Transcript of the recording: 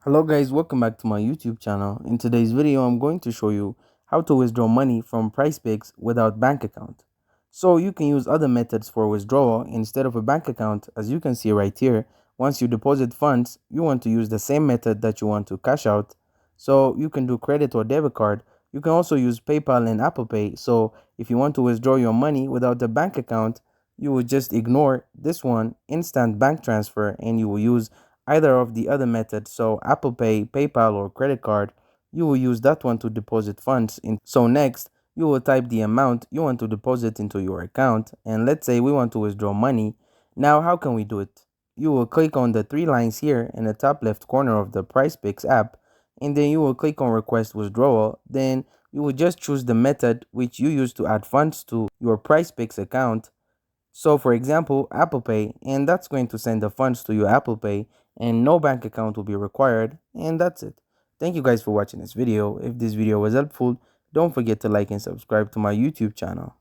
Hello guys, welcome back to my YouTube channel. In today's video, I'm going to show you how to withdraw money from Prizepicks without bank account. So you can use other methods for withdrawal instead of a bank account. As you can see right here, once you deposit funds, you want to use the same method that you want to cash out. So you can do credit or debit card. You can also use PayPal and Apple Pay. So if you want to withdraw your money without the bank account, you will just ignore this one, instant bank transfer, and you will use either of the other methods. So Apple Pay, PayPal, or credit card, you will use that one to deposit funds in. So next, you will type the amount you want to deposit into your account, and let's say we want to withdraw money. Now how can we do it? You will click on the three lines here in the top left corner of the Prizepicks app, and then you will click on request withdrawal. Then you will just choose the method which you use to add funds to your Prizepicks account. So for example, Apple Pay, and that's going to send the funds to your Apple Pay, and no bank account will be required, and that's it. Thank you guys for watching this video. If this video was helpful, don't forget to like and subscribe to my YouTube channel.